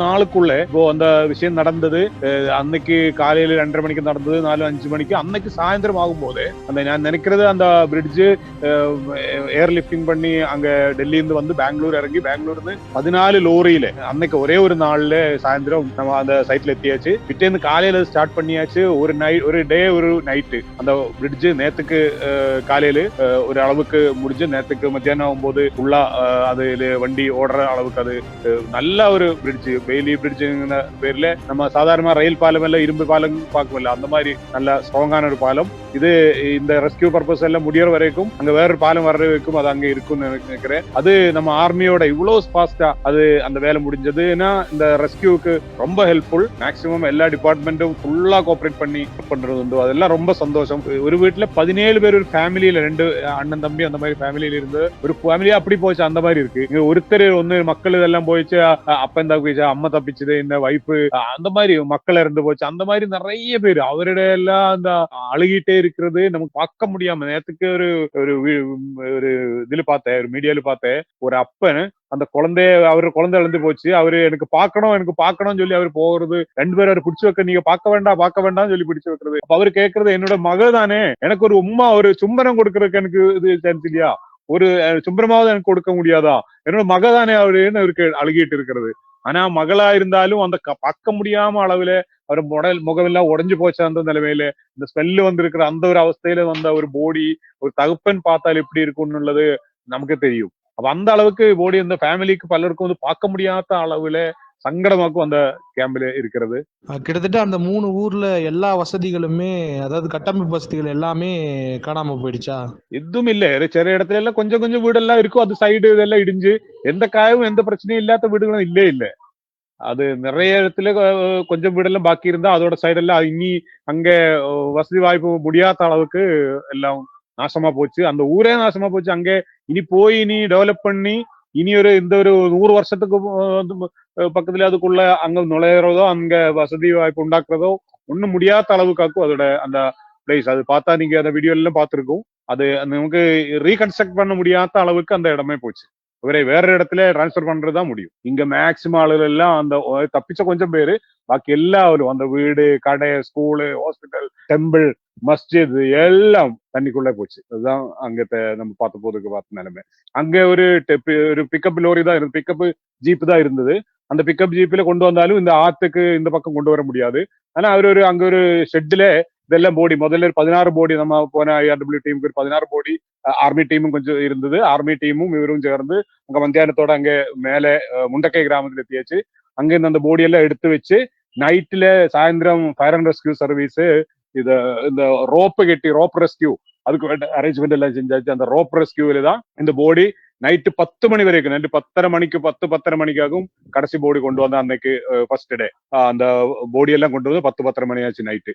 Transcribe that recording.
நாளுக்குள்ள இப்போ அந்த விஷயம் நடந்தது. அன்னைக்கு காலையில 2:30 மணிக்கு நடந்தது, 4-5 மணிக்கு. அன்னைக்கு சாயந்தரம் ஆகும்போது அந்த நான் நினைக்கிறது அந்த பிரிட்ஜு ஏர் லிஃப்டிங் பண்ணி அங்க டெல்லியில இருந்து வந்து பெங்களூர் இறங்கி, பெங்களூர் இருந்து 14 லோரியில அன்னைக்கு ஒரே ஒரு நாள்ல சாயந்தரம் நம்ம அந்த சைட்ல எத்தியாச்சு. பிட்டேந்து காலையில ஸ்டார்ட் பண்ணியாச்சு. ஒரு டே ஒரு நைட்டு அந்த பிரிட்ஜு நேத்துக்கு காலையில ஒரு அளவுக்கு முடிஞ்சு, நேத்துக்கு மத்தியானம் ஆகும்போது ஃபுல்லா அது வண்டி ஓடுற அளவுக்கு அது நல்ல ஒரு பிரிட்ஜ். பெய்லி பிரிட்ஜுங்கிற பேர்ல நம்ம சாதாரண ரயில் பாலம் எல்லாம் இரும்பு பாலம் பார்க்கல, அந்த மாதிரி நல்ல ஸ்ட்ராங்கான ஒரு பாலம் இது. இந்த ரெஸ்கியூ பர்பஸ் எல்லாம் முடியற வரைக்கும் அங்க வேற பாலம் வர்ற வரைக்கும் அது அங்க இருக்கும்னு நினைக்கிறேன். அது நம்ம ஆர்மியோட இவ்வளவு ஃபாஸ்டா அது அந்த வேலை முடிஞ்சதுன்னா இந்த ரெஸ்கியூக்கு ரொம்ப ஹெல்ப்ஃபுல். மேக்சிமம் எல்லா டிபார்ட்மெண்ட்டும் ஃபுல்லா கோஆபரேட் பண்ணி பண்றது உண்டு. அதெல்லாம் ரொம்ப சந்தோஷம். ஒரு வீட்டுல 17 பேர் ஒரு ஃபேமிலியில, 2 அண்ணன் தம்பி அந்த மாதிரி ஃபேமிலியில இருந்து ஒரு ஃபேமிலியா அப்படி போச்சு. அந்த மாதிரி இருக்கு. இங்க ஒருத்தர் ஒன்னு மக்கள் இதெல்லாம் போயிடுச்சு, அப்பன் தப்பிச்சு, அம்மா தப்பிச்சது, இந்த வைப்பு, அந்த மாதிரி மக்கள் இறந்து போச்சு. அந்த மாதிரி நிறைய பேர் அவருடைய எல்லாம் அந்த அழுகிட்டே இருக்கிறது நமக்கு பார்க்க முடியாம. நேத்துக்கு ஒரு ஒரு இதுல பார்த்தேன், ஒரு மீடியால பார்த்தேன், ஒரு அப்பன் அந்த அவரு குழந்தை இழந்து போச்சு, அவரு எனக்கு பார்க்கணும்னு சொல்லி அவர் போறது, 2 பேரும் அவர் பிடிச்சு வைக்க, நீங்க பார்க்க வேண்டாம் சொல்லி பிடிச்சு வைக்கிறது. அப்ப அவரு கேட்கறது, என்னோட மகள் தானே, எனக்கு ஒரு உம்மா ஒரு சும்பரம் கொடுக்கறதுக்கு எனக்கு இது தெரிஞ்சு இல்லையா, ஒரு சும்பரமாவது எனக்கு கொடுக்க முடியாதா, என்னோட மக தானே அவருன்னு அவருக்கு அழுகிட்டு இருக்கிறது. ஆனா மகளா இருந்தாலும் அந்த பார்க்க முடியாம அளவுல அவர் முகமெல்லாம் உடைஞ்சு போச்ச அந்த நிலைமையில, இந்த ஸ்மெல்லு வந்திருக்கிற அந்த ஒரு அவஸ்தையில வந்த ஒரு போடி ஒரு தகப்பன் பார்த்தால் எப்படி இருக்கும்னு உள்ளது நமக்கு தெரியும். அப்ப அந்த அளவுக்கு போடி அந்த ஃபேமிலிக்கு பலருக்கும் வந்து பார்க்க முடியாத அளவுல சங்கடமாக்கும் அந்த கேம்ப்ல இருக்கிறது. கிட்டத்தட்ட அந்த 3 ஊர்ல எல்லா வசதிகளுமே, அதாவது கட்டமைப்பு வசதிகள் எல்லாமே காணாம போயிடுச்சா? எதுவும் இல்ல. சில இடத்துல எல்லாம் கொஞ்சம் கொஞ்சம் வீடெல்லாம் இருக்கும். அது சைடு இதெல்லாம் இடிஞ்சு எந்த காயமும் எந்த பிரச்சனையும் இல்லாத வீடுகளும் இல்ல. அது நிறைய இடத்துல கொஞ்சம் வீடெல்லாம் பாக்கி இருந்தா அதோட சைடெல்லாம் இனி அங்க வசதி வாய்ப்பு முடியாத அளவுக்கு எல்லாம் நாசமா போச்சு. அந்த ஊரே நாசமா போச்சு. அங்க இனி போய் இனி டெவலப் பண்ணி இனி இந்த ஒரு 100 வருஷத்துக்கு பக்கத்துல அதுக்குள்ள அங்க நுழையிறதோ அங்க வசதி வாய்ப்பு உண்டாக்குறதோ ஒண்ணும் முடியாத அளவுக்காக்கும் அதோட அந்த பிளேஸ். அது பார்த்தா நீங்க அந்த வீடியோ எல்லாம் பார்த்திருக்கும். அது நமக்கு ரீகன்ஸ்ட்ரக்ட் பண்ண முடியாத அளவுக்கு அந்த இடமே போச்சு. இவரை வேற இடத்துல டிரான்ஸ்பர் பண்றதுதான் முடியும். இங்க மேக்சிமம் ஆளுகள் எல்லாம் அந்த தப்பிச்ச கொஞ்சம் பேரு, பாக்கி எல்லாரும் அந்த வீடு, கடை, ஸ்கூலு, ஹாஸ்பிட்டல், டெம்பிள், மஸ்ஜித் எல்லாம் தண்ணிக்குள்ள போச்சு. அதுதான் அங்க நம்ம பார்த்த நிலைமை. அங்க ஒரு பிக்கப் லோரி தான் இருந்தது, பிக்கப் ஜீப் தான் இருந்தது. அந்த பிக்கப் ஜீப்ல கொண்டு வந்தாலும் இந்த ஆத்துக்கு இந்த பக்கம் கொண்டு வர முடியாது. ஆனா அங்க ஒரு ஷெட்ல இதெல்லாம் போடி, முதல்ல 16 போடி, நம்ம போன ஐஆர்டபிள்யூ டீமுக்கு ஒரு 16 போடி, ஆர்மி டீமும் கொஞ்சம் இருந்தது. ஆர்மி டீமும் இவரும் சேர்ந்து அங்க மத்தியானத்தோட அங்க மேல முண்டக்கை கிராமத்துல எத்தியாச்சு. அங்க இருந்து அந்த போடி எல்லாம் எடுத்து வச்சு நைட்ல சாயந்தரம் ஃபயர் அண்ட் ரெஸ்கியூ சர்வீஸ் இந்த ரோப் ரெஸ்கியூ அதுக்கு வேண்ட அரேஞ்ச்மெண்ட் எல்லாம் செஞ்சாச்சு. அந்த ரோப் ரெஸ்கியூல தான் இந்த போடி நைட்டு 10 மணி வரைக்கும், நைட்டு 10:30 மணிக்காகவும் கடைசி போடி கொண்டு வந்த அன்னைக்கு ஃபர்ஸ்ட் டே அந்த போடி எல்லாம் கொண்டு வந்து 10-10:30 மணி ஆச்சு நைட்டு.